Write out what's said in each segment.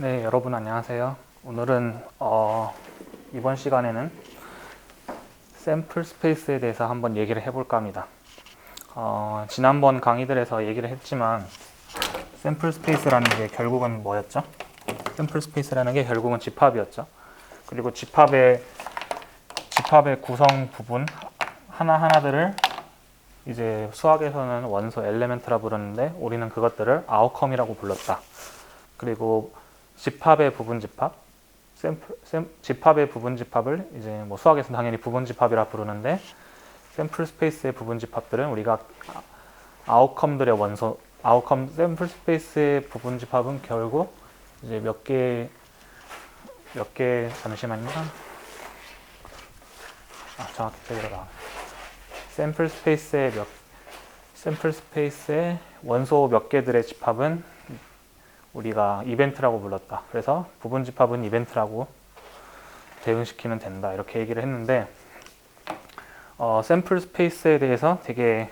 네, 여러분 안녕하세요. 오늘은 이번 시간에는 샘플 스페이스에 대해서 한번 얘기를 해볼까 합니다. 지난번 강의들에서 얘기를 했지만 샘플 스페이스라는 게 결국은 뭐였죠? 샘플 스페이스라는 게 결국은 집합이었죠. 그리고 집합의 구성 부분 하나하나들을 이제 수학에서는 원소 엘레멘트라 부르는데 우리는 그것들을 아웃컴이라고 불렀다. 그리고 집합의 부분집합, 집합의 부분집합을 이제 뭐 수학에서는 당연히 부분집합이라 부르는데 샘플 스페이스의 부분집합들은 우리가 아웃컴들의 원소, 아웃컴 샘플 스페이스의 부분집합은 결국 이제 몇 개 잠시만요. 정확히 들어가. 샘플 스페이스의 원소 몇 개들의 집합은 우리가 이벤트라고 불렀다. 그래서 부분집합은 이벤트라고 대응시키면 된다. 이렇게 얘기를 했는데 샘플 스페이스에 대해서 되게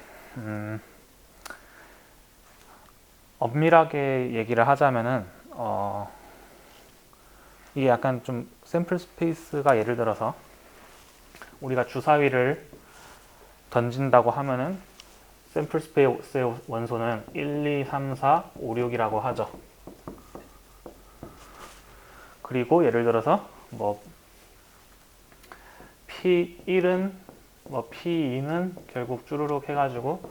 엄밀하게 얘기를 하자면은 이게 약간 좀 샘플 스페이스가 예를 들어서 우리가 주사위를 던진다고 하면은 샘플 스페이스의 원소는 1, 2, 3, 4, 5, 6이라고 하죠. 그리고 예를 들어서 뭐 P1은 뭐 P2는 결국 쭈루룩 해가지고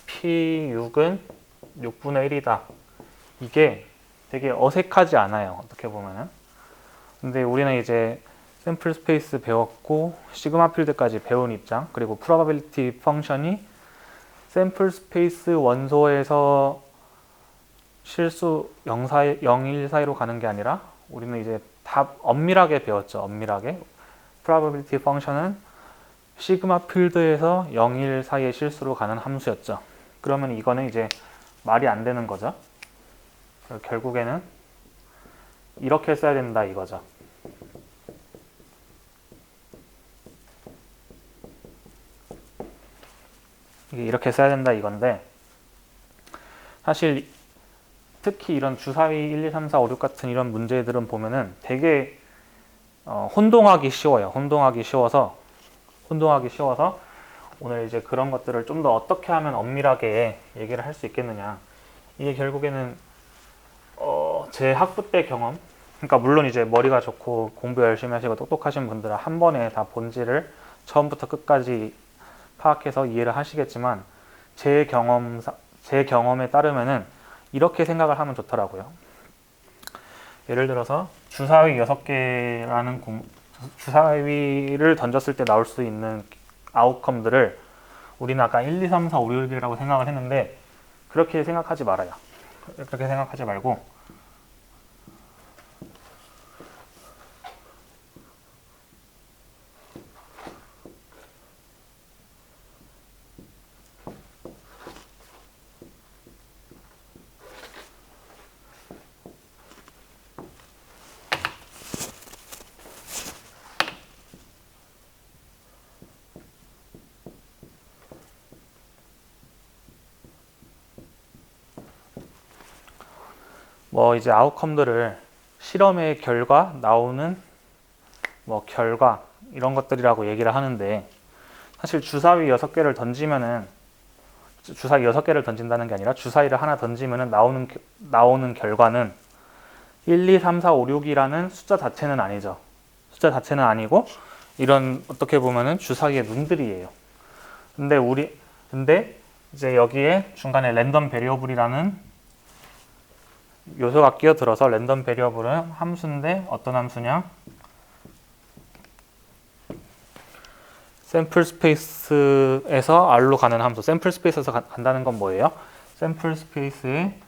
P6은 6분의 1이다. 이게 되게 어색하지 않아요. 어떻게 보면은. 근데 우리는 이제 샘플 스페이스 배웠고 시그마 필드까지 배운 입장, 그리고 프로바빌리티 펑션이 샘플 스페이스 원소에서 실수 0, 1 사이로 가는 게 아니라 우리는 이제 다 엄밀하게 배웠죠. 엄밀하게. 프로바빌리티 펑션은 시그마 필드에서 0, 1 사이의 실수로 가는 함수였죠. 그러면 이거는 이제 말이 안 되는 거죠. 결국에는 이렇게 써야 된다 이거죠. 이렇게 써야 된다 이건데 사실 특히 이런 주사위 1, 2, 3, 4, 5, 6 같은 이런 문제들은 보면은 되게 혼동하기 쉬워요. 혼동하기 쉬워서 오늘 이제 그런 것들을 좀 더 어떻게 하면 엄밀하게 얘기를 할 수 있겠느냐. 이게 결국에는 제 학부 때 경험, 그러니까 물론 이제 머리가 좋고 공부 열심히 하시고 똑똑하신 분들은 한 번에 다 본질을 처음부터 끝까지 파악해서 이해를 하시겠지만 제 경험에 따르면은 이렇게 생각을 하면 좋더라고요. 예를 들어서 주사위 6개라는 주사위를 던졌을 때 나올 수 있는 아웃컴들을 우리는 아까 1, 2, 3, 4, 5, 6이라고 생각을 했는데 그렇게 생각하지 말아요. 그렇게 생각하지 말고 뭐 이제 아웃컴들을 실험의 결과 나오는 뭐 결과 이런 것들이라고 얘기를 하는데 사실 주사위 6개를 던지면은 주사위 6개를 던진다는 게 아니라 주사위를 하나 던지면은 나오는 결과는 1, 2, 3, 4, 5, 6이라는 숫자 자체는 아니죠. 숫자 자체는 아니고 이런 어떻게 보면은 주사위의 눈들이에요. 근데 이제 여기에 중간에 랜덤 베리어블이라는 요소가 끼어들어서 랜덤 베리어블은 함수인데 어떤 함수냐? 샘플 스페이스에서 R로 가는 함수. 샘플 스페이스에서 간다는 건 뭐예요? 샘플 스페이스의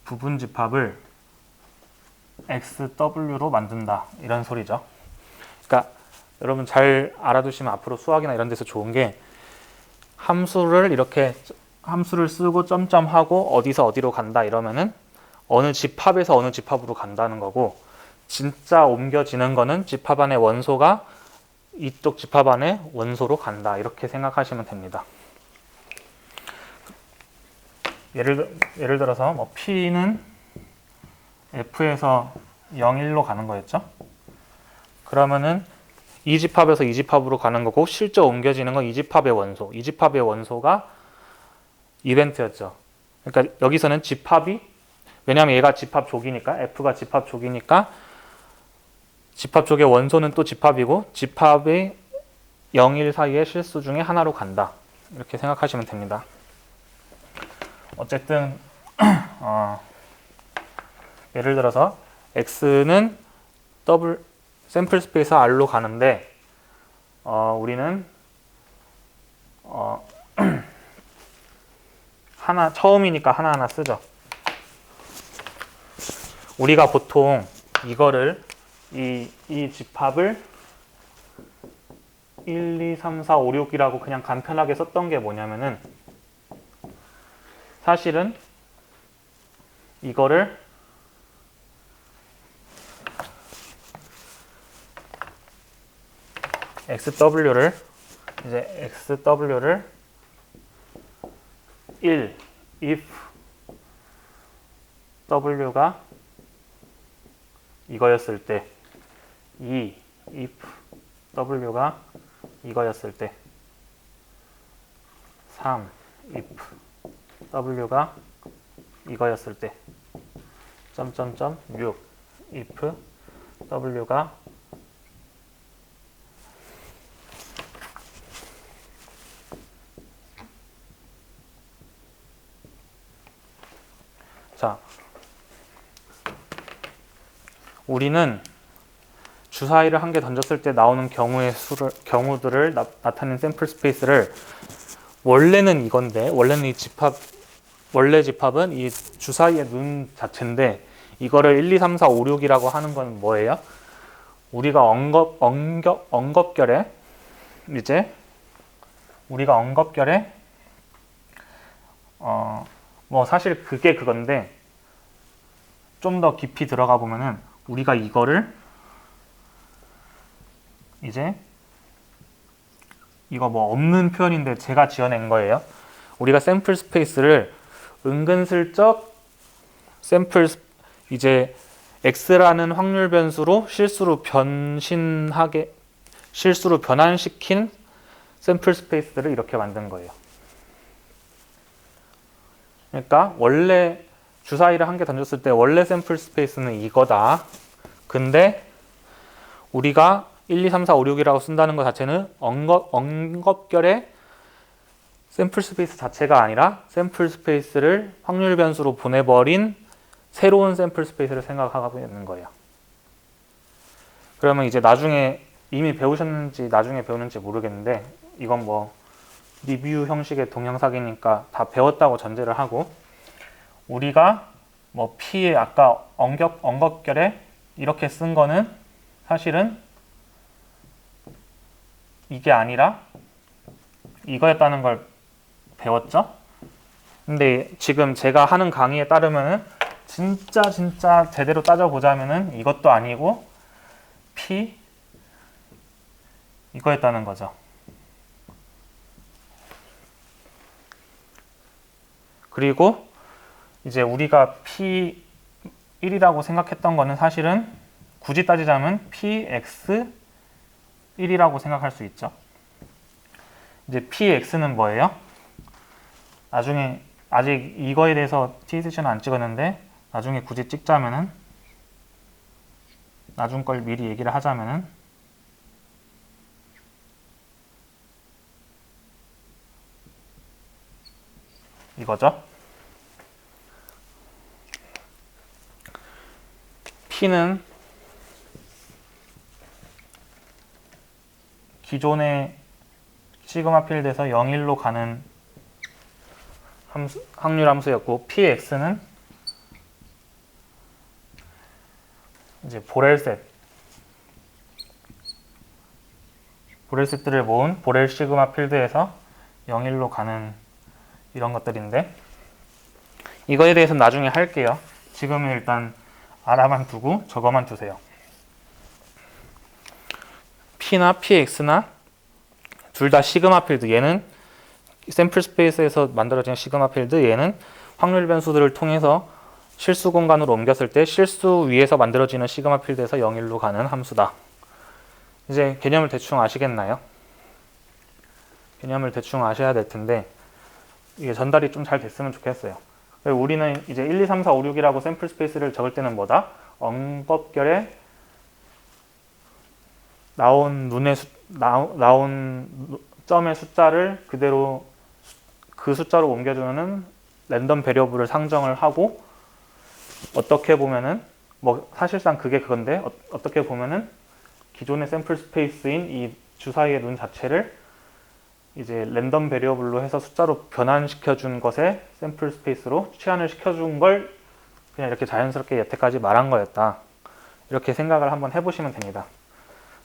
부분 집합을 XW로 만든다. 이런 소리죠. 그러니까 여러분 잘 알아두시면 앞으로 수학이나 이런 데서 좋은 게 함수를 쓰고 점점하고 어디서 어디로 간다 이러면은 어느 집합에서 어느 집합으로 간다는 거고 진짜 옮겨지는 거는 집합 안의 원소가 이쪽 집합 안의 원소로 간다. 이렇게 생각하시면 됩니다. 예를 들어서 뭐 P는 F에서 0, 1로 가는 거였죠. 그러면은 이 집합에서 이 집합으로 가는 거고 실제 옮겨지는 건 이 집합의 원소. 이 집합의 원소가 이벤트였죠. 그러니까 여기서는 집합이 왜냐하면 얘가 집합 족이니까 F가 집합 족이니까 집합 족의 원소는 또 집합이고 집합의 0, 1 사이의 실수 중에 하나로 간다. 이렇게 생각하시면 됩니다. 어쨌든 예를 들어서 X는 샘플 스페이스 R로 가는데 우리는 처음이니까 하나하나 쓰죠. 우리가 보통 이거를 이 집합을 1, 2, 3, 4, 5, 6이라고 그냥 간편하게 썼던 게 뭐냐면은 사실은 이거를 XW를 1 if W가 이거였을 때 2 if W가 이거였을 때 3 if W가 이거였을 때 점점점 6 if W가 자, 우리는 주사위를 한 개 던졌을 때 나오는 경우들을 나타낸 샘플 스페이스를 원래는 이건데 원래는 원래 집합은 이 주사위의 눈 자체인데 이거를 1, 2, 3, 4, 5, 6이라고 하는 건 뭐예요? 우리가 엉겁결에 뭐 사실 그게 그건데 좀 더 깊이 들어가 보면은 우리가 이거를 이거 뭐 없는 표현인데 제가 지어낸 거예요. 우리가 샘플 스페이스를 은근슬쩍 X라는 확률 변수로 실수로 변환시킨 샘플 스페이스들을 이렇게 만든 거예요. 그러니까 원래 주사위를 한 개 던졌을 때 원래 샘플 스페이스는 이거다. 근데 우리가 1, 2, 3, 4, 5, 6이라고 쓴다는 것 자체는 엉겁결의 샘플 스페이스 자체가 아니라 샘플 스페이스를 확률 변수로 보내버린 새로운 샘플 스페이스를 생각하고 있는 거예요. 그러면 이제 나중에 이미 배우셨는지 나중에 배우는지 모르겠는데 이건 뭐 리뷰 형식의 동영상이니까 다 배웠다고 전제를 하고 우리가 뭐 P의 아까 엉겁결에 이렇게 쓴 거는 사실은 이게 아니라 이거였다는 걸 배웠죠? 근데 지금 제가 하는 강의에 따르면은 진짜 제대로 따져보자면은 이것도 아니고 P 이거였다는 거죠. 그리고 이제 우리가 P1이라고 생각했던 거는 사실은 굳이 따지자면 PX1이라고 생각할 수 있죠. 이제 PX는 뭐예요? 나중에 아직 이거에 대해서 TSC는 안 찍었는데 나중에 굳이 찍자면은 나중 걸 미리 얘기를 하자면은 이거죠. P는 기존의 시그마 필드에서 0, 1로 가는 확률 함수였고 PX는 이제 보렐셋들을 모은 보렐 시그마 필드에서 0, 1로 가는 이런 것들인데 이거에 대해서는 나중에 할게요. 지금은 일단 알아만 두고 저거만 두세요. P나 PX나 둘 다 시그마 필드 얘는 샘플 스페이스에서 만들어진 시그마 필드 얘는 확률 변수들을 통해서 실수 공간으로 옮겼을 때 실수 위에서 만들어지는 시그마 필드에서 0일로 가는 함수다. 이제 개념을 대충 아시겠나요? 개념을 대충 아셔야 될 텐데 이게 전달이 좀 잘 됐으면 좋겠어요. 우리는 이제 1, 2, 3, 4, 5, 6이라고 샘플 스페이스를 적을 때는 뭐다? 엉겁결에 나온 점의 숫자를 그대로 그 숫자로 옮겨주는 랜덤 베리어블을 상정을 하고, 어떻게 보면은 뭐 사실상 그게 그건데 어떻게 보면은 기존의 샘플 스페이스인 이 주사위의 눈 자체를 이제 랜덤 베리어블로 해서 숫자로 변환시켜 준 것에 샘플 스페이스로 치환을 시켜준 걸 그냥 이렇게 자연스럽게 여태까지 말한 거였다. 이렇게 생각을 한번 해보시면 됩니다.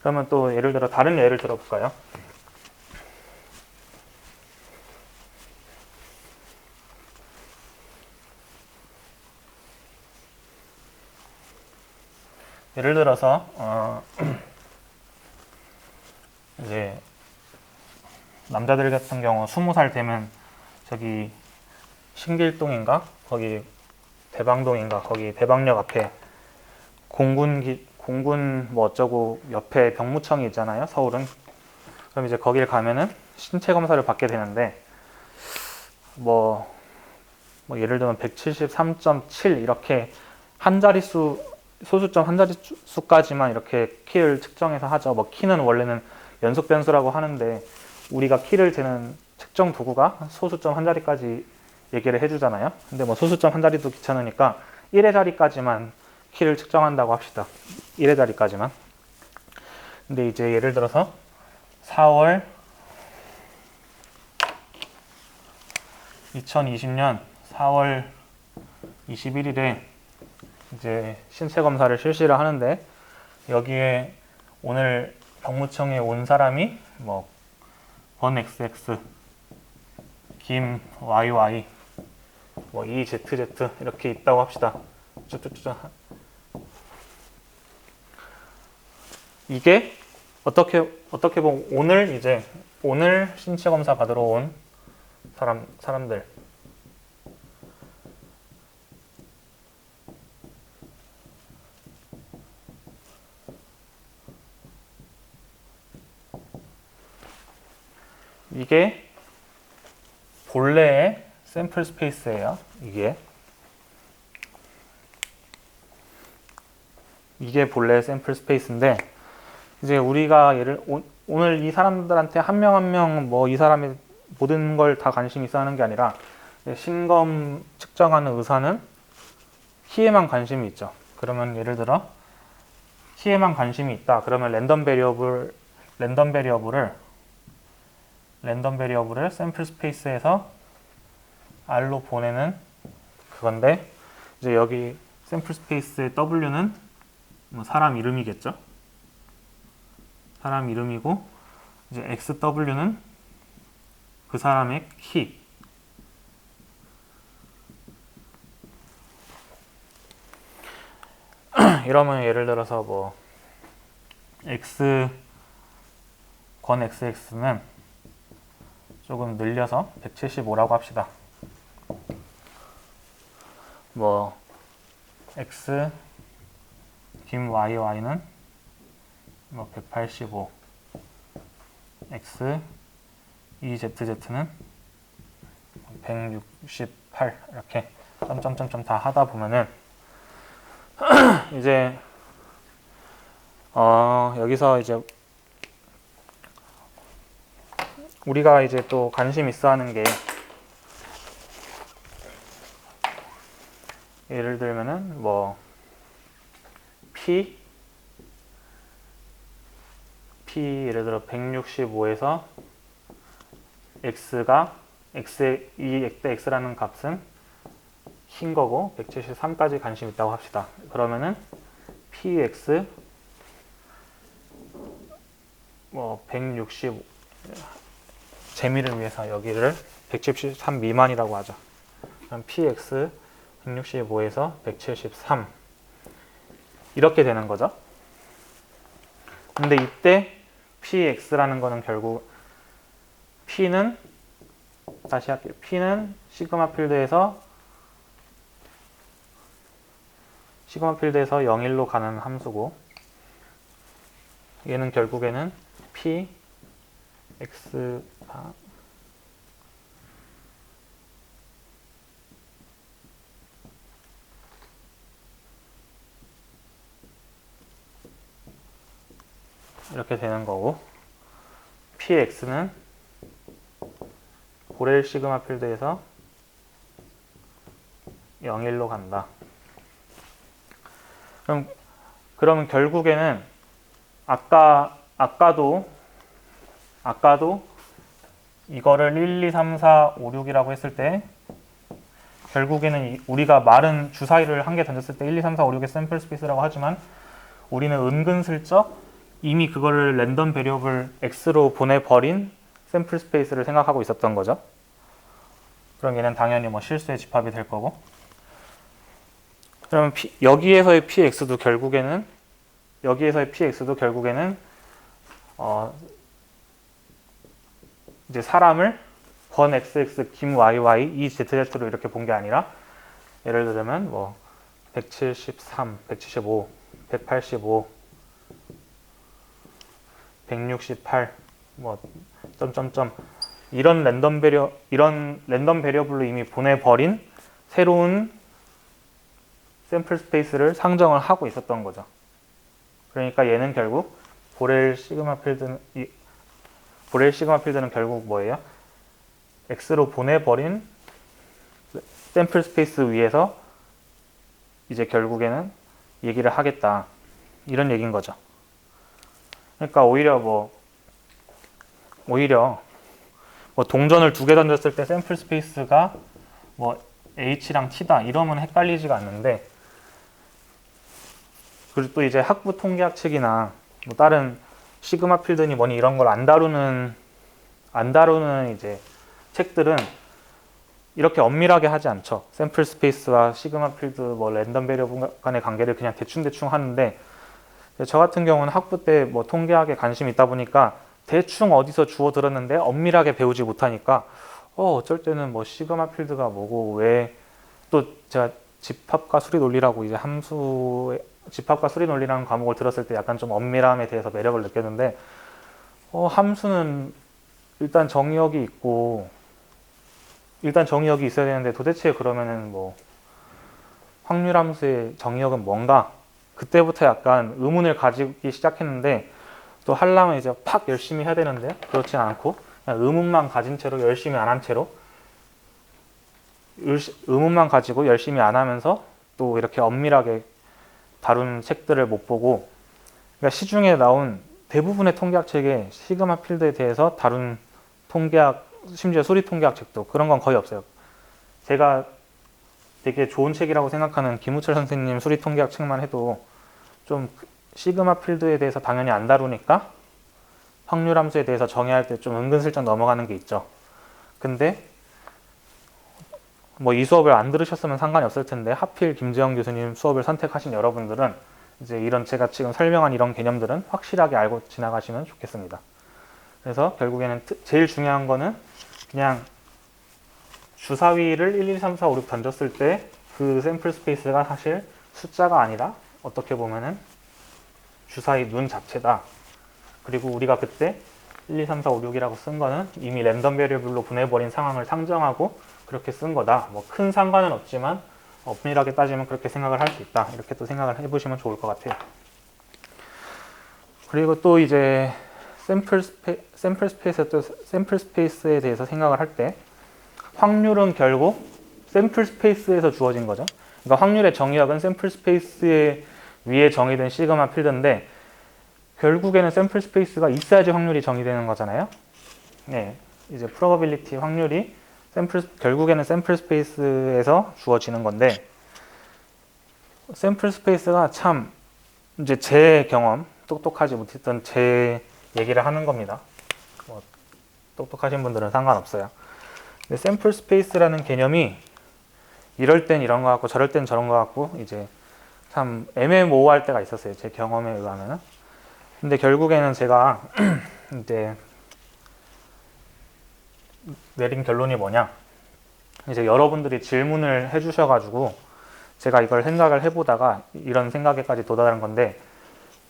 그러면 또 예를 들어 다른 예를 들어볼까요? 예를 들어서 이제 남자들 같은 경우 20살 되면 저기 신길동인가? 거기 대방동인가? 거기 대방역 앞에 공군 뭐 어쩌고 옆에 병무청이 있잖아요, 서울은. 그럼 이제 거길 가면은 신체 검사를 받게 되는데 뭐 예를 들면 173.7 이렇게 한 자릿수 소수점 한 자릿수까지만 이렇게 키를 측정해서 하죠. 뭐 키는 원래는 연속 변수라고 하는데 우리가 키를 재는 측정 도구가 소수점 한 자리까지 얘기를 해주잖아요. 근데 뭐 소수점 한 자리도 귀찮으니까 1의 자리까지만 키를 측정한다고 합시다. 1의 자리까지만. 근데 이제 예를 들어서 4월 2020년 4월 21일에 이제 신체 검사를 실시를 하는데 여기에 오늘 병무청에 온 사람이 뭐 번 XX, 김 YY, 뭐 EZZ 이렇게 있다고 합시다. 쭉쭉쭉. 이게 어떻게 보면 오늘 신체 검사 받으러 온 사람들. 이게 본래의 샘플 스페이스예요. 이게 본래의 샘플 스페이스인데 이제 우리가 오늘 이 사람들한테 한 명 한 명 뭐 이 사람의 모든 걸 다 관심 있어 하는 게 아니라 신검 측정하는 의사는 키에만 관심이 있죠. 그러면 예를 들어 키에만 관심이 있다. 그러면 랜덤 베리어블을 샘플 스페이스에서 R로 보내는 그건데 이제 여기 샘플 스페이스의 W는 뭐 사람 이름이겠죠. 사람 이름이고 이제 XW는 그 사람의 키. 이러면 예를 들어서 뭐 권 XX는 조금 늘려서 175라고 합시다. 뭐 X 김 YY는 뭐 185, X EZZ는 168 이렇게 점점점점 다 하다 보면은 이제 여기서 이제 우리가 이제 또 관심 있어 하는 게 예를 들면은 뭐 P 예를 들어 165에서 X가 이 X라는 값은 흰 거고 173까지 관심 있다고 합시다. 그러면은 PX 뭐 165 재미를 위해서 여기를 173 미만이라고 하죠. 그럼 PX 165에서 173 이렇게 되는 거죠. 근데 이때 PX라는 거는 결국 P는 다시 할게요. P는 시그마 필드에서 시그마 필드에서 0, 1로 가는 함수고, 얘는 결국에는 p x 이렇게 되는 거고, px는 보렐 시그마 필드에서 0, 1로 간다. 그러면 결국에는 아까도 이거를 1, 2, 3, 4, 5, 6이라고 했을 때 결국에는 우리가 말은 주사위를 한 개 던졌을 때 1, 2, 3, 4, 5, 6의 샘플 스페이스라고 하지만 우리는 은근슬쩍 이미 그거를 랜덤 베리어블 x로 보내버린 샘플 스페이스를 생각하고 있었던 거죠. 그럼 얘는 당연히 뭐 실수의 집합이 될 거고, 그러면 여기에서의 px도 결국에는 이제 사람을 권 xx 김 yy 이 zz로 이렇게 본 게 아니라, 예를 들면 뭐 173, 175, 185, 168 뭐 점점점 이런 랜덤 베리어블로 이미 보내버린 새로운 샘플 스페이스를 상정을 하고 있었던 거죠. 그러니까 얘는 결국 보렐 시그마 필드는 결국 뭐예요? x로 보내버린 샘플 스페이스 위에서 이제 결국에는 얘기를 하겠다, 이런 얘기인 거죠. 그러니까 오히려 동전을 두 개 던졌을 때 샘플 스페이스가 뭐 h랑 t다 이러면 헷갈리지가 않는데, 그리고 또 이제 학부 통계학 책이나 뭐 다른 시그마 필드니 뭐니 이런 걸 안 다루는 이제 책들은 이렇게 엄밀하게 하지 않죠. 샘플 스페이스와 시그마 필드 뭐 랜덤 베리어블 간의 관계를 그냥 대충 하는데, 저 같은 경우는 학부 때 뭐 통계학에 관심이 있다 보니까 대충 어디서 주워 들었는데 엄밀하게 배우지 못하니까 어쩔 때는 뭐 시그마 필드가 뭐고, 왜 또 제가 집합과 수리 논리라고 이제 집합과 수리 논리라는 과목을 들었을 때 약간 좀 엄밀함에 대해서 매력을 느꼈는데, 함수는 일단 정의역이 있어야 되는데 도대체 그러면은 뭐 확률함수의 정의역은 뭔가, 그때부터 약간 의문을 가지기 시작했는데, 또 하려면 이제 팍 열심히 해야 되는데 그렇지 않고 그냥 의문만 가진 채로 열심히 안 한 채로, 의문만 가지고 열심히 안 하면서 또 이렇게 엄밀하게 다룬 책들을 못 보고, 그러니까 시중에 나온 대부분의 통계학 책에 시그마 필드에 대해서 다룬 통계학, 심지어 수리 통계학 책도 그런 건 거의 없어요. 제가 되게 좋은 책이라고 생각하는 김우철 선생님 수리 통계학 책만 해도 좀 시그마 필드에 대해서 당연히 안 다루니까 확률함수에 대해서 정의할 때 좀 은근슬쩍 넘어가는 게 있죠. 근데 뭐 이 수업을 안 들으셨으면 상관이 없을 텐데 하필 김재영 교수님 수업을 선택하신 여러분들은 이제 이런 제가 지금 설명한 이런 개념들은 확실하게 알고 지나가시면 좋겠습니다. 그래서 결국에는 제일 중요한 거는 그냥 주사위를 1, 2, 3, 4, 5, 6 던졌을 때 그 샘플 스페이스가 사실 숫자가 아니라 어떻게 보면은 주사위 눈 자체다. 그리고 우리가 그때 1, 2, 3, 4, 5, 6이라고 쓴 거는 이미 랜덤 베리어블로 보내버린 상황을 상정하고 그렇게 쓴 거다. 뭐 큰 상관은 없지만 엄밀하게 따지면 그렇게 생각을 할 수 있다. 이렇게 또 생각을 해보시면 좋을 것 같아요. 그리고 또 이제 샘플 스페이스에 대해서 생각을 할 때 확률은 결국 샘플 스페이스에서 주어진 거죠. 그러니까 확률의 정의역은 샘플 스페이스 위에 정의된 시그마 필드인데, 결국에는 샘플 스페이스가 있어야지 확률이 정의되는 거잖아요. 네, 이제 프로버빌리티 확률이 결국에는 샘플 스페이스에서 주어지는 건데, 샘플 스페이스가 참 이제 제 경험, 똑똑하지 못했던 제 얘기를 하는 겁니다. 뭐 똑똑하신 분들은 상관없어요. 근데 샘플 스페이스라는 개념이 이럴 땐 이런 거 같고 저럴 땐 저런 거 같고 이제 참 애매모호할 때가 있었어요. 제 경험에 의하면은. 근데 결국에는 제가 이제 내린 결론이 뭐냐, 이제 여러분들이 질문을 해주셔가지고 제가 이걸 생각을 해보다가 이런 생각에까지 도달한 건데,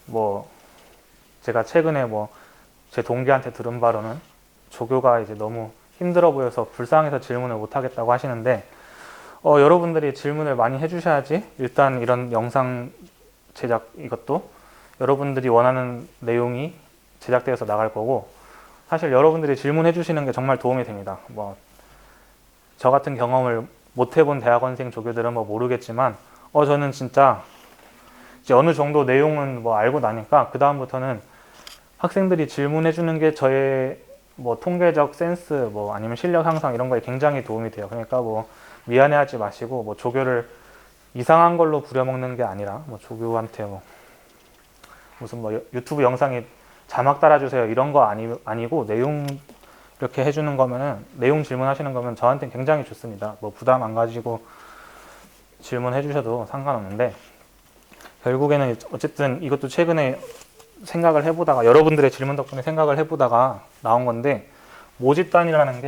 뭐 제가 최근에 뭐 제 동기한테 들은 바로는 조교가 이제 너무 힘들어 보여서 불쌍해서 질문을 못 하겠다고 하시는데, 여러분들이 질문을 많이 해주셔야지 일단 이런 영상 제작 이것도 여러분들이 원하는 내용이 제작되어서 나갈 거고, 사실 여러분들이 질문해 주시는 게 정말 도움이 됩니다. 뭐 저 같은 경험을 못 해본 대학원생 조교들은 뭐 모르겠지만, 저는 진짜 이제 어느 정도 내용은 뭐 알고 나니까 그 다음부터는 학생들이 질문해 주는 게 저의 뭐 통계적 센스 뭐 아니면 실력 향상 이런 거에 굉장히 도움이 돼요. 그러니까 뭐 미안해하지 마시고, 뭐 조교를 이상한 걸로 부려먹는 게 아니라, 뭐 조교한테 뭐 무슨 뭐 유튜브 영상에 자막 달아주세요 이런 거 아니고 내용 이렇게 해주는 거면은, 내용 질문하시는 거면 저한테는 굉장히 좋습니다. 뭐 부담 안 가지고 질문해 주셔도 상관없는데, 결국에는 어쨌든 이것도 최근에 생각을 해보다가, 여러분들의 질문 덕분에 생각을 해보다가 나온 건데, 모집단이라는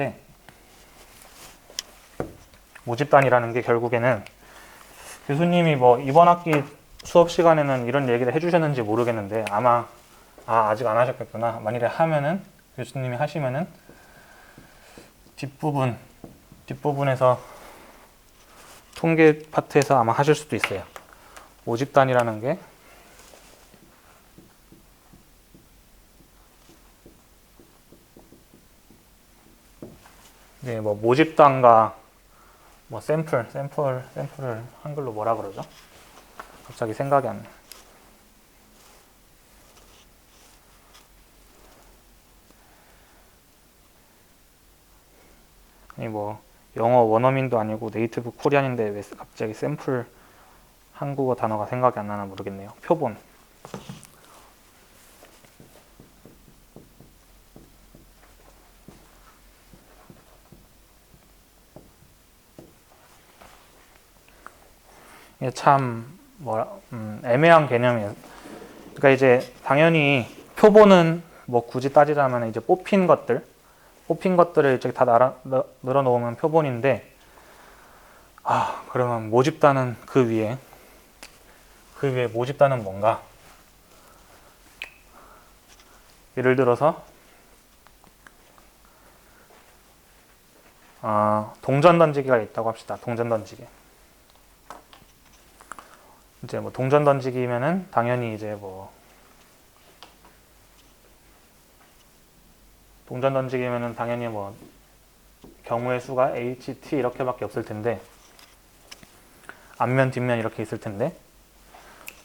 게 결국에는 교수님이 뭐 이번 학기 수업 시간에는 이런 얘기를 해주셨는지 모르겠는데, 아마 아직 안 하셨겠구나. 만일에 하면은, 교수님이 하시면은 뒷부분에서 통계 파트에서 아마 하실 수도 있어요. 모집단이라는 게 이제 뭐 모집단과 뭐 샘플을 한글로 뭐라 그러죠? 갑자기 생각이 안 나. 아니 뭐 영어 원어민도 아니고 네이티브 코리안인데 왜 갑자기 샘플 한국어 단어가 생각이 안 나나 모르겠네요. 표본. 이게 참 애매한 개념이에요. 그러니까 이제 당연히 표본은 뭐 굳이 따지자면 이제 뽑힌 것들을 이렇게 다 늘어 놓으면 표본인데, 그러면 모집단은 그 위에 모집단은 뭔가? 예를 들어서 동전 던지기가 있다고 합시다. 동전 던지기. 이제 뭐 동전 던지기면은 당연히 이제 뭐 동전 던지기면은 당연히 뭐 경우의 수가 HT 이렇게밖에 없을 텐데, 앞면 뒷면 이렇게 있을 텐데,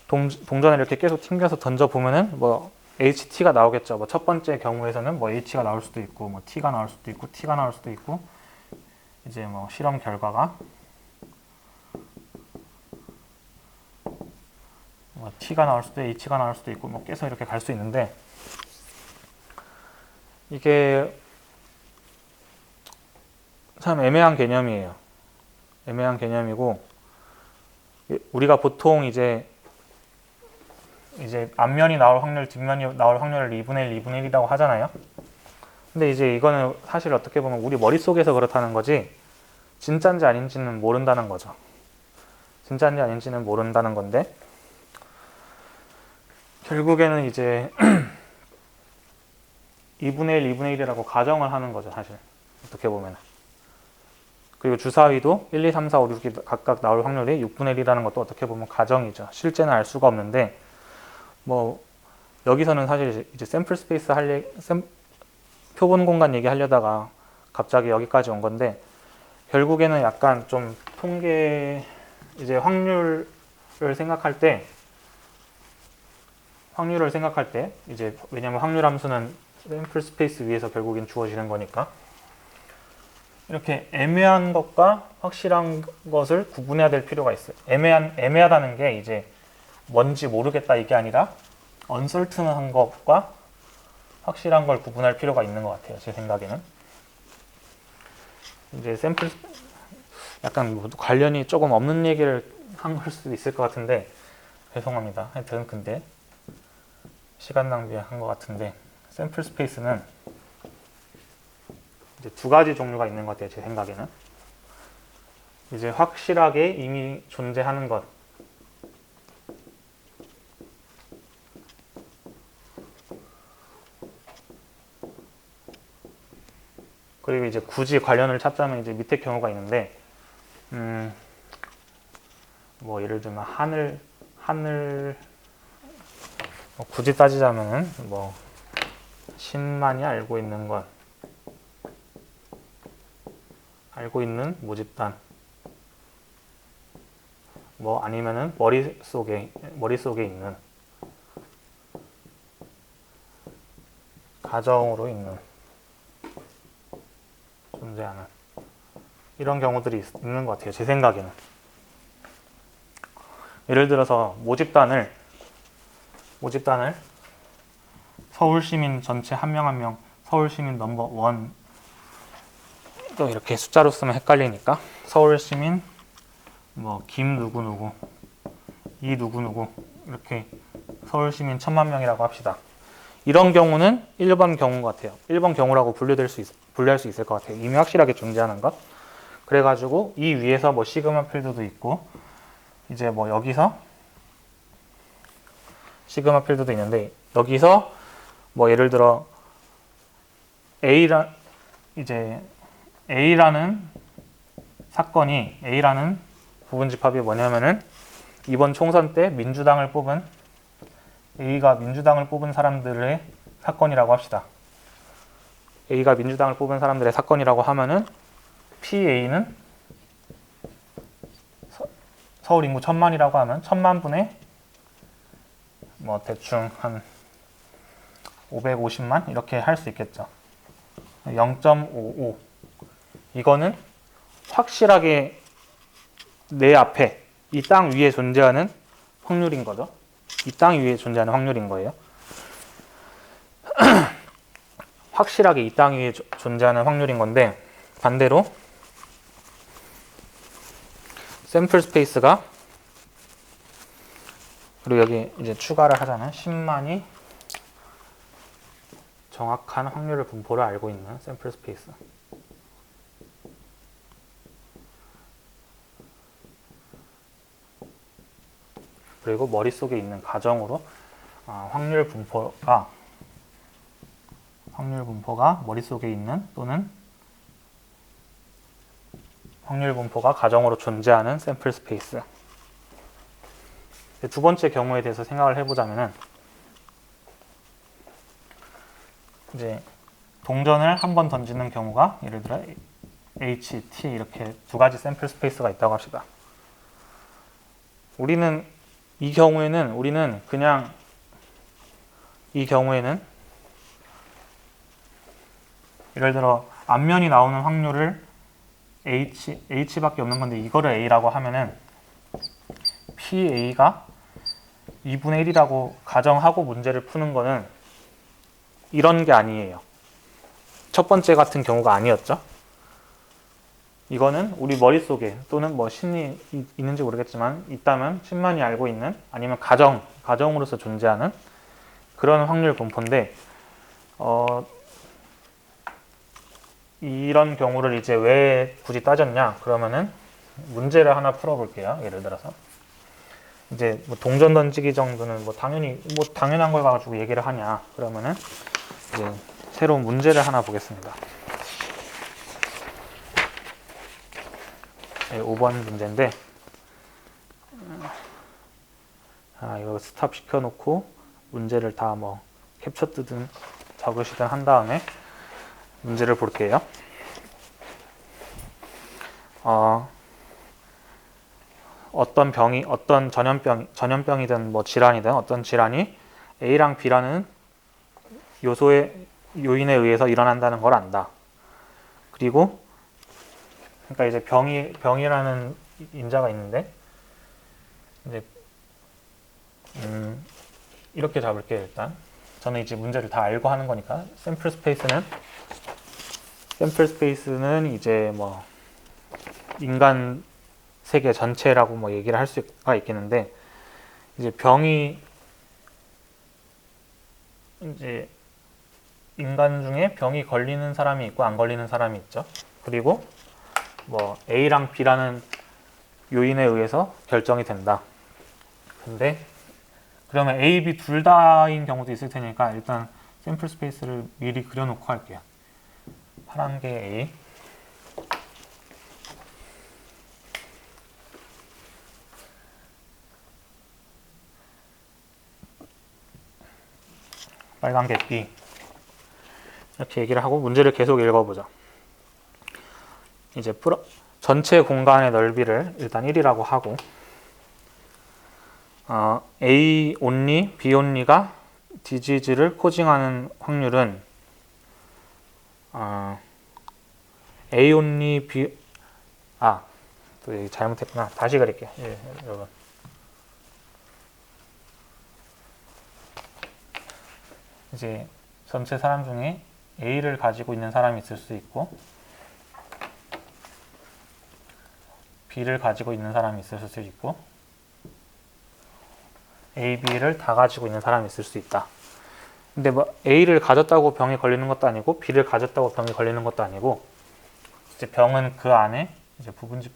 동전을 이렇게 계속 튕겨서 던져 보면은 뭐 HT가 나오겠죠. 뭐 첫 번째 경우에서는 뭐 H가 나올 수도 있고, 뭐 T가 나올 수도 있고, T가 나올 수도 있고, 이제 뭐 실험 결과가 뭐 T가 나올 수도 있고, H가 나올 수도 있고, 뭐 계속 이렇게 갈 수 있는데, 이게 참 애매한 개념이에요. 애매한 개념이고, 우리가 보통 이제 앞면이 나올 확률, 뒷면이 나올 확률을 2분의 1, 2분의 1이라고 하잖아요. 근데 이제 이거는 사실 어떻게 보면 우리 머릿속에서 그렇다는 거지, 진짜인지 아닌지는 모른다는 거죠. 진짜인지 아닌지는 모른다는 건데, 결국에는 이제 2분의 1, 2분의 1이라고 가정을 하는 거죠, 사실. 어떻게 보면. 그리고 주사위도 1, 2, 3, 4, 5, 6이 각각 나올 확률이 6분의 1이라는 것도 어떻게 보면 가정이죠. 실제는 알 수가 없는데, 뭐 여기서는 사실 이제 샘플 스페이스 표본 공간 얘기하려다가 갑자기 여기까지 온 건데, 결국에는 약간 좀 통계 이제 확률을 생각할 때 이제 왜냐면 확률 함수는 샘플 스페이스 위에서 결국엔 주어지는 거니까, 이렇게 애매한 것과 확실한 것을 구분해야 될 필요가 있어요. 애매하다는 게 이제 뭔지 모르겠다 이게 아니라, 언설튼한 것과 확실한 걸 구분할 필요가 있는 것 같아요. 제 생각에는. 이제 샘플 약간 뭐 관련이 조금 없는 얘기를 한 걸 수도 있을 것 같은데 죄송합니다. 하여튼 근데 시간 낭비한 것 같은데, 샘플 스페이스는 이제 두 가지 종류가 있는 것 같아요. 제 생각에는. 이제 확실하게 이미 존재하는 것. 그리고 이제 굳이 관련을 찾자면 이제 밑에 경우가 있는데, 뭐 예를 들면 하늘 뭐 굳이 따지자면은 뭐 신만이 알고 있는 것, 알고 있는 모집단, 뭐 아니면은 머릿속에 있는, 가정으로 있는, 존재하는 이런 경우들이 있는 것 같아요. 제 생각에는. 예를 들어서 모집단을 서울시민 전체 한 명 한 명, 서울시민 넘버 원, 또 이렇게 숫자로 쓰면 헷갈리니까 서울시민 뭐 김 누구누구, 이 누구누구, 이렇게 서울시민 1000만 명이라고 합시다. 이런 경우는 1번 경우인 것 같아요. 1번 경우라고 분류할 수 있을 것 같아요. 이미 확실하게 존재하는 것. 그래가지고 이 위에서 뭐 시그마 필드도 있고, 이제 뭐 여기서 시그마 필드도 있는데, 여기서 뭐 예를 들어 A라는 사건이, A라는 부분집합이 뭐냐면은 이번 총선 때 A가 민주당을 뽑은 사람들의 사건이라고 합시다. A가 민주당을 뽑은 사람들의 사건이라고 하면은 PA는 서울 인구 1000만이라고 하면 1000만 분의 뭐 대충 한 550만 이렇게 할 수 있겠죠. 0.55. 이거는 확실하게 내 앞에 이 땅 위에 존재하는 확률인 거죠. 이 땅 위에 존재하는 확률인 거예요. 확실하게 이 땅 위에 존재하는 확률인 건데, 반대로 샘플 스페이스가, 그리고 여기 이제 추가를 하자면 10만이 정확한 확률 분포를 알고 있는 샘플 스페이스. 그리고 머릿속에 있는 가정으로 확률 분포가 머릿속에 있는, 또는 확률 분포가 가정으로 존재하는 샘플 스페이스. 두 번째 경우에 대해서 생각을 해보자면은, 이제 동전을 한 번 던지는 경우가 예를 들어 H, T 이렇게 두 가지 샘플 스페이스가 있다고 합시다. 이 경우에는 예를 들어 앞면이 나오는 확률을 H밖에 없는 건데, 이거를 A라고 하면은 PA가 2분의 1이라고 가정하고 문제를 푸는 거는 이런 게 아니에요. 첫 번째 같은 경우가 아니었죠. 이거는 우리 머릿속에, 또는 뭐 심리 있는지 모르겠지만 있다면 10만이 알고 있는, 아니면 가정으로서 존재하는 그런 확률 분포인데, 이런 경우를 이제 왜 굳이 따졌냐 그러면은 문제를 하나 풀어볼게요. 예를 들어서 이제 뭐 동전 던지기 정도는 뭐 당연한 걸 가지고 얘기를 하냐 그러면은 이제 새로운 문제를 하나 보겠습니다. 네, 5번 문제인데, 이거 스탑 시켜놓고 문제를 다 뭐 캡처 뜨든 적으시든 한 다음에 문제를 볼게요. 어떤 전염병이든 뭐 질환이든 어떤 질환이 A랑 B라는 요인에 의해서 일어난다는 걸 안다. 그리고 그러니까 이제 병이라는 인자가 있는데, 이제 이렇게 잡을게요. 일단 저는 이제 문제를 다 알고 하는 거니까 샘플 스페이스는 이제 뭐 인간 세계 전체라고 뭐 얘기를 할 수가 있겠는데, 이제 병이 이제 인간 중에 병이 걸리는 사람이 있고 안 걸리는 사람이 있죠. 그리고 뭐 A랑 B라는 요인에 의해서 결정이 된다. 근데 그러면 A, B 둘 다인 경우도 있을 테니까 일단 샘플 스페이스를 미리 그려놓고 할게요. 파란 게 A, 빨간 게 B. 이렇게 얘기를 하고 문제를 계속 읽어보자. 이제 전체 공간의 넓이를 일단 1이라고 하고 A only, B only가 디지즈를 코징하는 확률은 A only, B 또 여기 잘못했구나. 다시 그릴게요. 예, 여러분. 이제 전체 사람 중에 A를 가지고 있는 사람이 있을 수 있고 B를 가지고 있는 사람이 있을 수 있고 A, B를 다 가지고 있는 사람이 있을 수 있다. 근데 뭐 A를 가졌다고 병이 걸리는 것도 아니고 B를 가졌다고 병이 걸리는 것도 아니고 이제 병은 그 안에 이제 부분집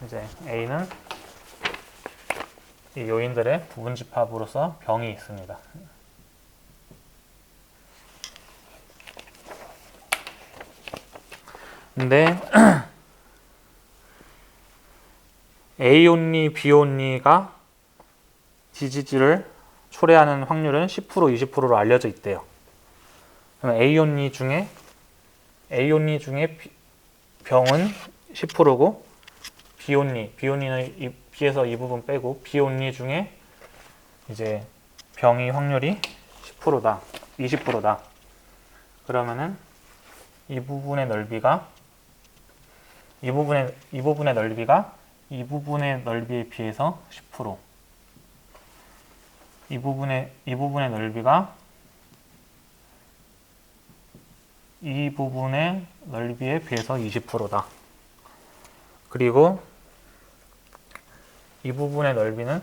이제 A는 이 요인들의 부분집합으로서 병이 있습니다. 근데 A only, B only가 디지즈를 초래하는 확률은 10%, 20%로 알려져 있대요. 그럼 A only 중에 병은 10%고 B only는 B에서 이 부분 빼고 B only 중에 이제 병이 확률이 10%다, 20%다. 그러면은 이 부분의 넓이가 이 부분의 넓이에 비해서 10%. 이 부분의 넓이가 이 부분의 넓이에 비해서 20%다. 그리고 이 부분의 넓이는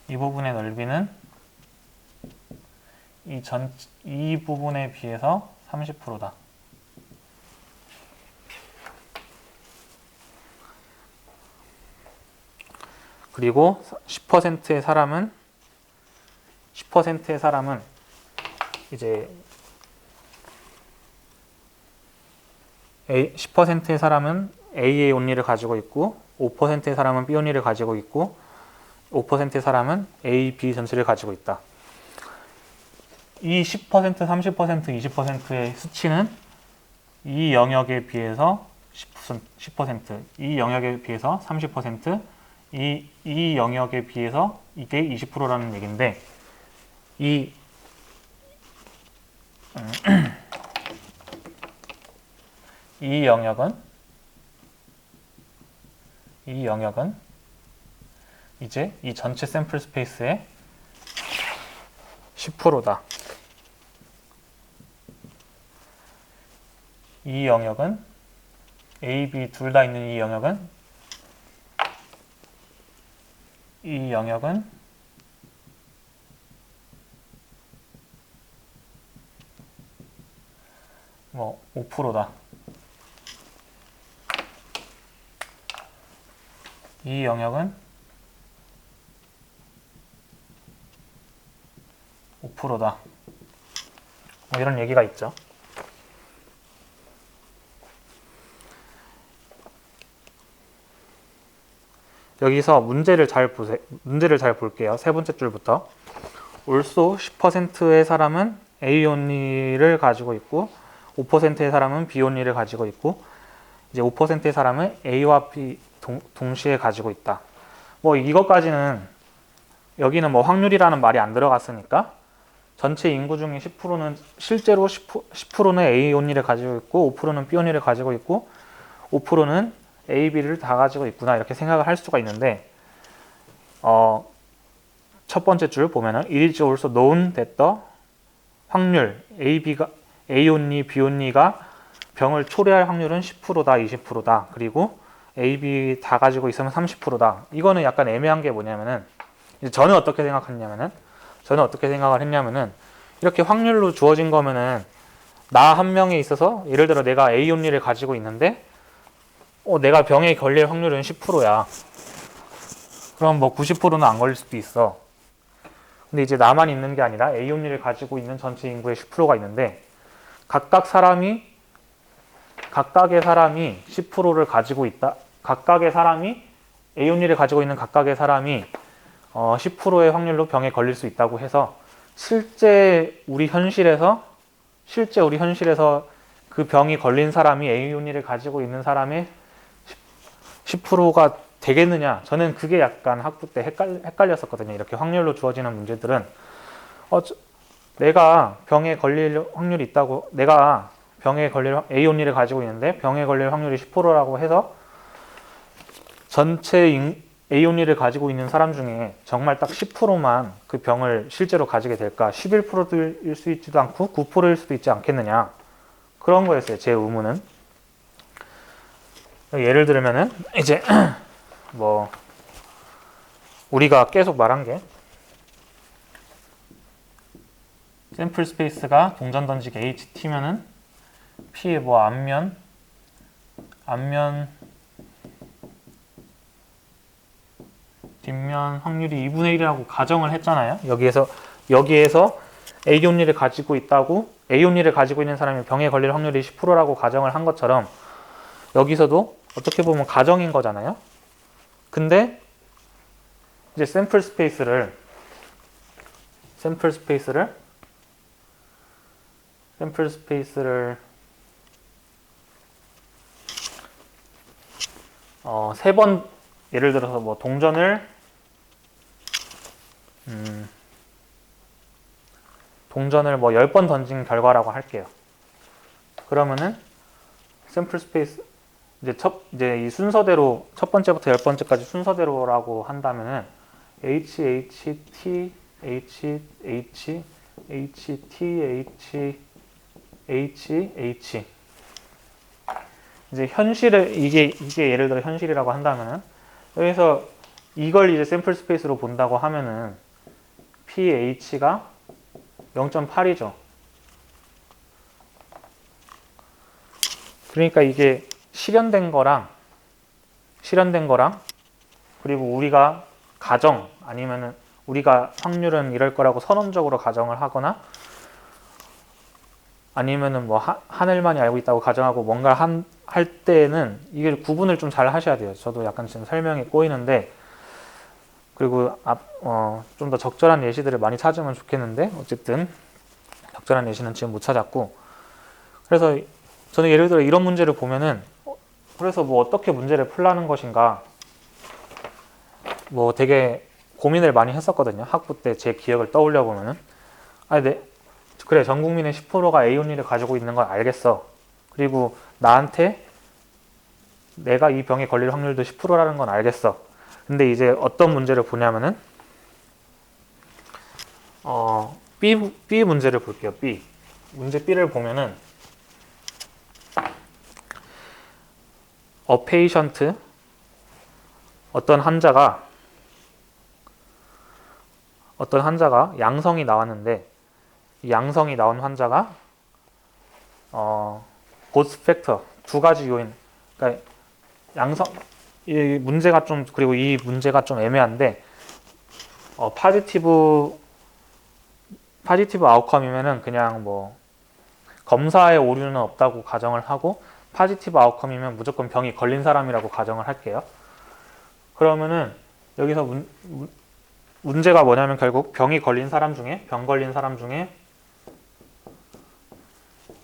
이 부분에 비해서 30%다. 그리고 10%의 사람은 이제 10%의 사람은 A의 only를 가지고 있고 5%의 사람은 B only를 가지고 있고 5%의 사람은 A, B 전체를 가지고 있다. 이 10%, 30%, 20%의 수치는 이 영역에 비해서 10%, 이 영역에 비해서 30%, 이 영역에 비해서 이게 20%라는 얘기인데 이 영역은 이제 이 전체 샘플 스페이스의 10%다. 이 영역은 A, B 둘 다 있는 이 영역은 뭐 5%다. 이 영역은 5%다. 뭐 이런 얘기가 있죠. 여기서 문제를 잘 볼게요. 세 번째 줄부터. also 10%의 사람은 A only를 가지고 있고 5%의 사람은 B only를 가지고 있고 이제 5%의 사람은 A와 B 동시에 가지고 있다. 뭐 이것까지는 여기는 뭐 확률이라는 말이 안 들어갔으니까 전체 인구 중에 10%는 실제로 10%는 A only를 가지고 있고 5%는 B only를 가지고 있고 5%는 A, B를 다 가지고 있구나 이렇게 생각을 할 수가 있는데 첫 번째 줄 보면은 it is also known that the 확률 A only, B only가 병을 초래할 확률은 10%다, 20%다. 그리고 A, B 다 가지고 있으면 30%다. 이거는 약간 애매한 게 뭐냐면은 저는 어떻게 생각을 했냐면은 이렇게 확률로 주어진 거면은 나 한 명에 있어서 예를 들어 내가 A 온리를 가지고 있는데 내가 병에 걸릴 확률은 10%야. 그럼 뭐 90%는 안 걸릴 수도 있어. 근데 이제 나만 있는 게 아니라 A 온리를 가지고 있는 전체 인구의 10%가 있는데 각각의 사람이 10%를 가지고 있다. 각각의 사람이 A 온리를 가지고 있는 각각의 사람이 10%의 확률로 병에 걸릴 수 있다고 해서 실제 우리 현실에서 그 병이 걸린 사람이 A 온리를 가지고 있는 사람의 10%가 되겠느냐? 저는 그게 약간 학부 때 헷갈렸었거든요. 이렇게 확률로 주어지는 문제들은 내가 병에 걸릴 확률이 있다고, 내가 병에 걸릴 A 온리를 가지고 있는데 병에 걸릴 확률이 10%라고 해서 전체 A 온리를 가지고 있는 사람 중에 정말 딱 10%만 그 병을 실제로 가지게 될까? 11%일 수 있지도 않고 9%일 수도 있지 않겠느냐? 그런 거였어요. 제 의문은. 예를 들면은 이제 뭐 우리가 계속 말한 게 샘플 스페이스가 동전 던지기 HT면은 P의 뭐 앞면 뒷면 확률이 2분의 1이라고 가정을 했잖아요. 여기에서 A 온리를 가지고 있는 사람이 병에 걸릴 확률이 10%라고 가정을 한 것처럼 여기서도 어떻게 보면 가정인 거잖아요. 근데 이제 샘플 스페이스를 세 번, 예를 들어서 뭐 동전을 뭐 10번 던진 결과라고 할게요. 그러면은 샘플 스페이스 이제 이 순서대로 첫 번째부터 10번째까지 순서대로라고 한다면은 H, H, T, H, H, H, T, H, H, H. 이제 이게 예를 들어 현실이라고 한다면은 여기서 이걸 이제 샘플 스페이스로 본다고 하면은 pH가 0.8이죠. 그러니까 이게 실현된 거랑 그리고 우리가 아니면은 우리가 확률은 이럴 거라고 선언적으로 가정을 하거나 아니면은 뭐 하늘만이 알고 있다고 가정하고 뭔가 할 때는 이게 구분을 좀 잘 하셔야 돼요. 저도 약간 지금 설명이 꼬이는데 그리고 좀 더 적절한 예시들을 많이 찾으면 좋겠는데 어쨌든 적절한 예시는 지금 못 찾았고 그래서 저는 예를 들어 이런 문제를 보면은 그래서 뭐 어떻게 문제를 풀라는 것인가 뭐 되게 고민을 많이 했었거든요. 학부 때 제 기억을 떠올려 보면은 그래 전 국민의 10%가 A 온리를 가지고 있는 걸 알겠어. 그리고 나한테 내가 이 병에 걸릴 확률도 10%라는 건 알겠어. 근데 이제 어떤 문제를 보냐면은 B 문제를 볼게요. 문제 B를 보면은 patient 어떤 환자가 양성이 나왔는데 이 양성이 나온 환자가 고스 팩터 두 가지 요인 그러니까 이 문제가 좀 애매한데 파지티브 아웃컴이면은 그냥 뭐 검사에 오류는 없다고 가정을 하고 파지티브 아웃컴이면 무조건 병이 걸린 사람이라고 가정을 할게요. 그러면은 여기서 문제가 뭐냐면 결국 병 걸린 사람 중에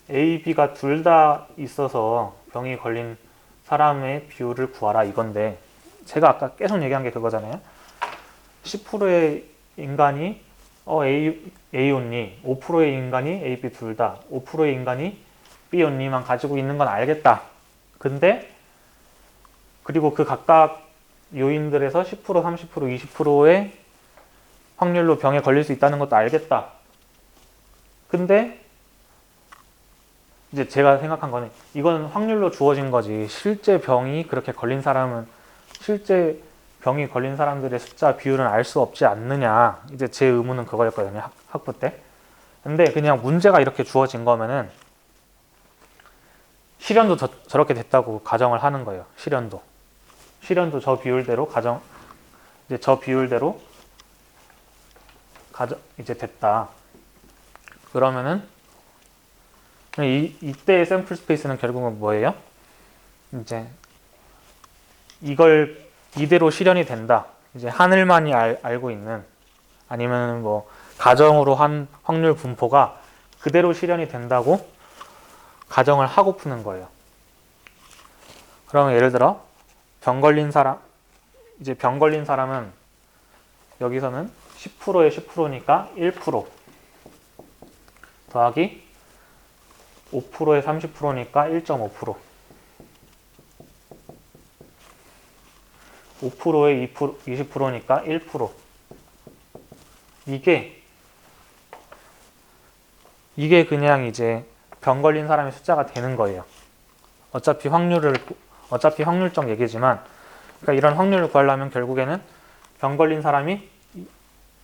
A, B가 둘 다 있어서 병이 걸린 사람의 비율을 구하라 이건데 제가 아까 계속 얘기한 게 그거잖아요. 10%의 인간이 A 온리, 5%의 인간이 A, B 둘 다, 5%의 인간이 B 온리만 가지고 있는 건 알겠다. 근데 그리고 그 각각 요인들에서 10%, 30%, 20%의 확률로 병에 걸릴 수 있다는 것도 알겠다. 근데 이제 제가 생각한 거는 이건 확률로 주어진 거지. 실제 병이 걸린 사람들의 숫자 비율은 알 수 없지 않느냐. 이제 제 의문은 그거였거든요. 학부 때. 근데 그냥 문제가 이렇게 주어진 거면은 실현도 저렇게 됐다고 가정을 하는 거예요. 실현도 저 비율대로 이제 저 비율대로 이제 됐다. 그러면은 이때의 샘플 스페이스는 결국은 뭐예요? 이제 이걸 이대로 실현이 된다. 이제 하늘만이 알고 있는, 아니면 뭐 가정으로 한 확률 분포가 그대로 실현이 된다고 가정을 하고 푸는 거예요. 그러면 예를 들어 병 걸린 사람은 여기서는 10%에 10%니까 1% 더하기 5%에 30%니까 1.5%, 5%에 20%니까 1%. 이게 그냥 이제 병 걸린 사람의 숫자가 되는 거예요. 어차피 확률적 얘기지만, 그러니까 이런 확률을 구하려면 결국에는 병 걸린 사람이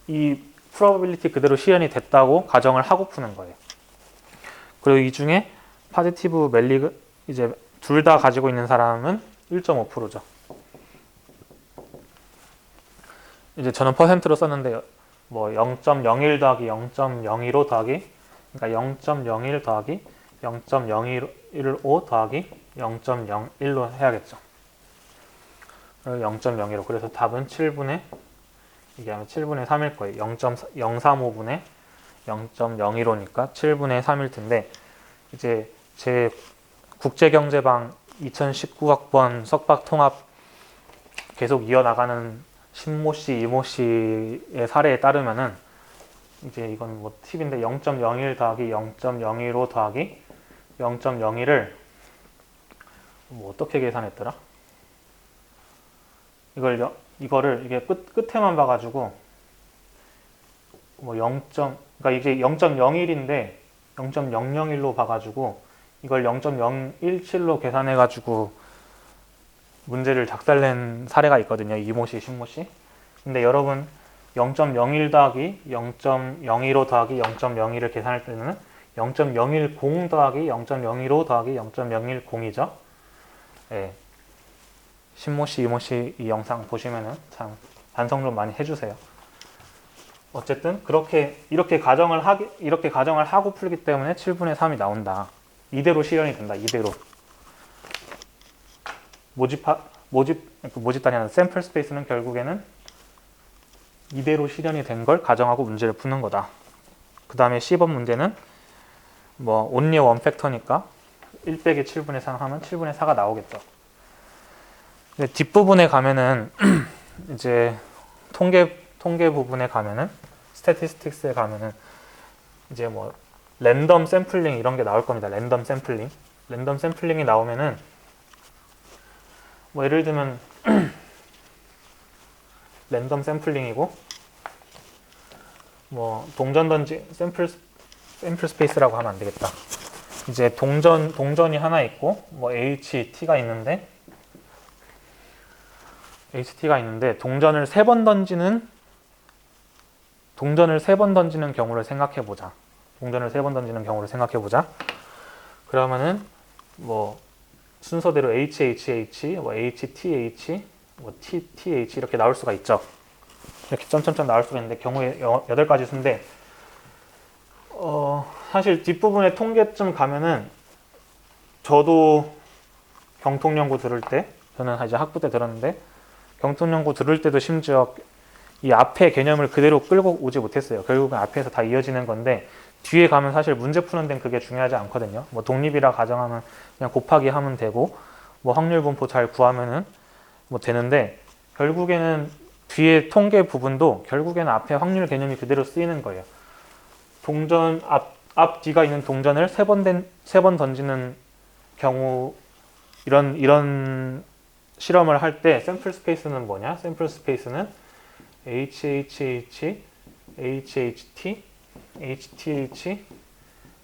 이 프로바빌리티 그대로 실현이 됐다고 가정을 하고 푸는 거예요. 그리고 이 중에 파지티브 멜리그 이제 둘 다 가지고 있는 사람은 1.5%죠. 이제 저는 퍼센트로 썼는데 뭐 0.01 더하기 0.015 더하기, 그러니까 0.01 더하기 0.015 더하기 0.01로 해야겠죠. 0.01로. 그래서 답은 7분의 이게 하면 7분의 3일 거예요. 0.035분의 0.015니까 7분의 3일 텐데, 이제 제 국제경제방 2019학번 석박통합 계속 이어나가는 신모씨, 이모씨의 사례에 따르면은 이제 이건 뭐 팁인데 0.01 더하기 0.015 더하기 0.01을 뭐 어떻게 계산했더라? 이거를 이게 끝에만 봐가지고 뭐 그러니까 이게 0.01인데 0.001로 봐가지고 이걸 0.017로 계산해가지고 문제를 작살낸 사례가 있거든요. 이모씨, 신모씨. 근데 여러분 0.01 더하기 0.015 더하기 0.01을 계산할 때는 0.010 더하기 0.015 더하기 0.010이죠. 예. 신모씨, 이모씨 이 영상 보시면은 참 반성 좀 많이 해주세요. 어쨌든 이렇게 가정을 하고 풀기 때문에 7분의 3이 나온다. 이대로 실현이 된다. 이대로. 모집단이 아니라 샘플 스페이스는 결국에는 이대로 실현이 된 걸 가정하고 문제를 푸는 거다. 그 다음에 10번 문제는 뭐 only one 팩터니까 1 빼기 7분의 3 하면 7분의 4가 나오겠죠. 근데 뒷부분에 가면은 이제 통계 부분에 가면은 스태티스틱스에 가면은 이제 뭐 랜덤 샘플링 이런 게 나올 겁니다. 랜덤 샘플링이 나오면은 뭐 예를 들면 랜덤 샘플링이고 뭐 동전 던지 샘플 스페이스라고 하면 안 되겠다. 이제 동전이 하나 있고 뭐 HT가 있는데 동전을 세 번 던지는 경우를 생각해 보자. 그러면은 뭐 순서대로 HHH, 뭐 HTH, 뭐 TTH 이렇게 나올 수가 있죠. 이렇게 점점점 나올 수가 있는데 경우에 8가지 수인데 사실 뒷부분에 통계쯤 가면은 저도 경통연구 들을 때, 저는 이제 학부 때 들었는데 경통연구 들을 때도 심지어 이 앞에 개념을 그대로 끌고 오지 못했어요. 결국은 앞에서 다 이어지는 건데 뒤에 가면 사실 문제 푸는 데는 그게 중요하지 않거든요. 뭐 독립이라 가정하면 그냥 곱하기 하면 되고 뭐 확률 분포 잘 구하면은 뭐 되는데, 결국에는 뒤에 통계 부분도 결국에는 앞에 확률 개념이 그대로 쓰이는 거예요. 동전 앞 뒤가 있는 동전을 세 번 던지는 경우, 이런 실험을 할 때 샘플 스페이스는 뭐냐? 샘플 스페이스는 HHH, HHT, HTH,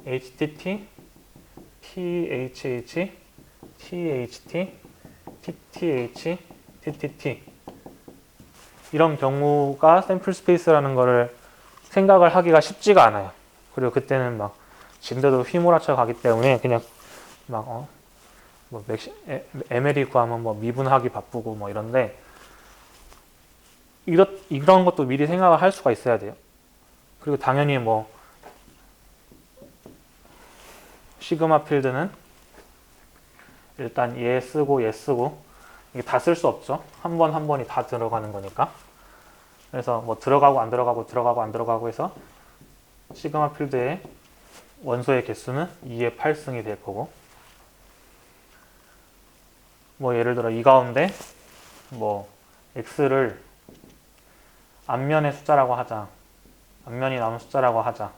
HTT, THH, THT, TTH, TTT 이런 경우가 샘플 스페이스라는 거를 생각을 하기가 쉽지가 않아요. 그리고 그때는 막 진도도 휘몰아쳐 가기 때문에 그냥 막 뭐 MLE 구하면 뭐 미분하기 바쁘고 뭐 이런데 이런 것도 미리 생각을 할 수가 있어야 돼요. 그리고 당연히 뭐 시그마 필드는 일단 얘 쓰고 이게 다 쓸 수 없죠. 한 번 한 번이 다 들어가는 거니까. 그래서 뭐 들어가고 안 들어가고 해서 시그마 필드의 원소의 개수는 2의 8승이 될 거고, 뭐 예를 들어 이 가운데 뭐 x를 앞면의 숫자라고 하자. 앞면이 나오는 숫자라고 하자.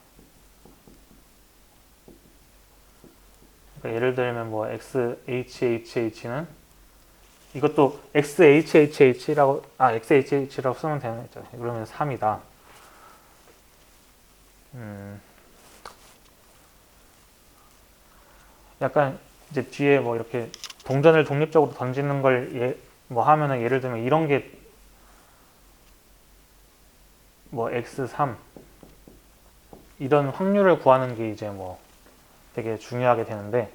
그러니까 예를 들면 뭐 xhhh는 이것도 xhhh라고 xhh라고 쓰면 되는 거죠. 그러면 3이다. 약간 이제 뒤에 뭐 이렇게 동전을 독립적으로 던지는 걸 뭐 하면은 예를 들면 이런 게 뭐 x3 이런 확률을 구하는 게 이제 뭐 되게 중요하게 되는데,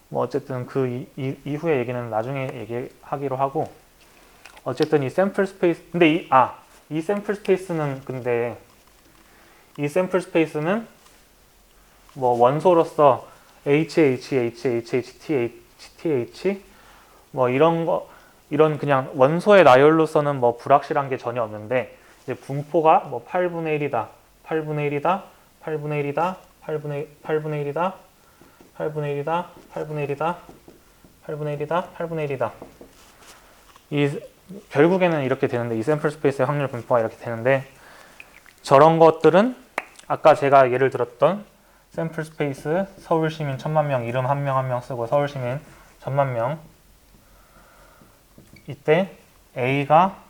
뭐 어쨌든 그 이후의 얘기는 나중에 얘기하기로 하고, 어쨌든 이 샘플 스페이스 근데 이 샘플 스페이스는 근데 이 샘플 스페이스는 뭐 원소로서 HTH 뭐 이런 그냥 원소의 나열로서는 뭐 불확실한 게 전혀 없는데, 이제 분포가 뭐 8분의 1이다, 8분의 1이다, 8분의 1이다, 8분의 1이다, 8분의 1이다, 8분의 1이다, 8분의 1이다, 8분의 1이다. 이 결국에는 이렇게 되는데, 이 샘플 스페이스의 확률 분포가 이렇게 되는데, 저런 것들은 아까 제가 예를 들었던 샘플 스페이스 서울시민 1000만 명 이름 한 명 한 명 쓰고 서울시민 1000만 명, 이때 A가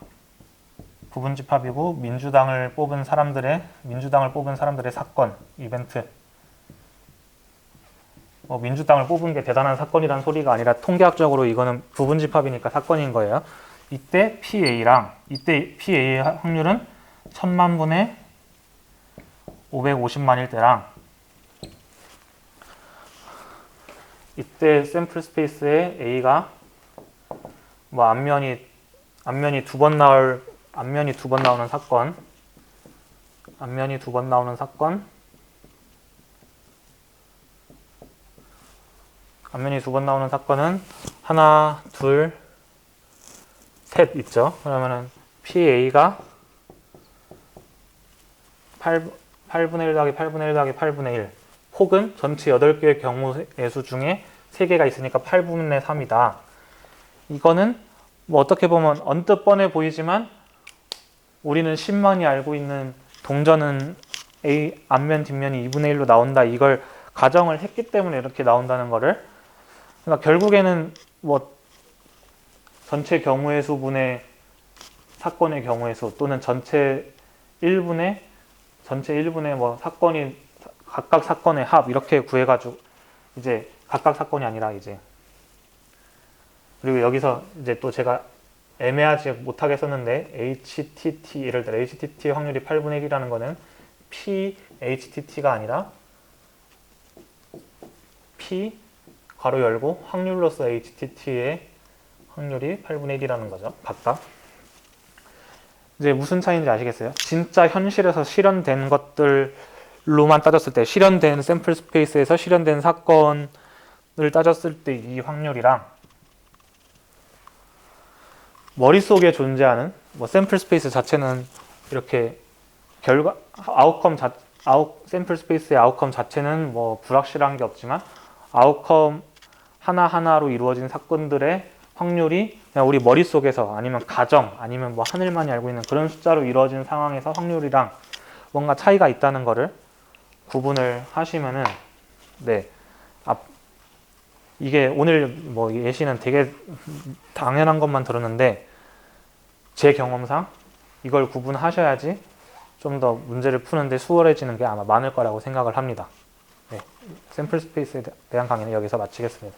부분집합이고 민주당을 뽑은 사람들의 사건, 이벤트. 뭐 민주당을 뽑은 게 대단한 사건이란 소리가 아니라 통계학적으로 이거는 부분집합이니까 사건인 거예요. 이때 PA의 확률은 1000만 분의 550만일 때랑, 이때 샘플 스페이스의 A가 뭐 앞면이 두 번 나오는 사건, 사건은 하나, 둘, 셋 있죠. 그러면은 PA가 8분의 1 더하기 8분의 1 더하기 8분의 1 혹은 전체 8개의 경우의 수 중에 3개가 있으니까 8분의 3이다. 이거는 뭐 어떻게 보면 언뜻 뻔해 보이지만 우리는 10만이 알고 있는 동전은 A 앞면 뒷면이 2분의 1로 나온다, 이걸 가정을 했기 때문에 이렇게 나온다는 거를, 그러니까 결국에는 뭐 전체 경우의 수분의 사건의 경우의 수 또는 전체 1분의 뭐 사건이 각각 사건의 합 이렇게 구해가지고, 이제 각각 사건이 아니라 이제, 그리고 여기서 이제 또 제가 애매하지 못하게 썼는데 HTT, 예를 들어 HTT 확률이 8분의 1이라는 거는 PHTT가 아니라 P 괄호 열고 확률로서 HTT의 확률이 8분의 1이라는 거죠. 각각. 이제 무슨 차이인지 아시겠어요? 진짜 현실에서 실현된 것들로만 따졌을 때, 실현된 샘플 스페이스에서 실현된 사건을 따졌을 때 이 확률이랑 머릿속에 존재하는 뭐 샘플 스페이스 자체는 이렇게 샘플 스페이스의 아웃컴 자체는 뭐 불확실한 게 없지만 아웃컴 하나하나로 이루어진 사건들의 확률이 그냥 우리 머릿속에서 아니면 가정 아니면 뭐 하늘만이 알고 있는 그런 숫자로 이루어진 상황에서 확률이랑 뭔가 차이가 있다는 거를 구분을 하시면은, 네, 이게 오늘 뭐 예시는 되게 당연한 것만 들었는데 제 경험상 이걸 구분하셔야지 좀 더 문제를 푸는데 수월해지는 게 아마 많을 거라고 생각을 합니다. 네, 샘플 스페이스에 대한 강의는 여기서 마치겠습니다.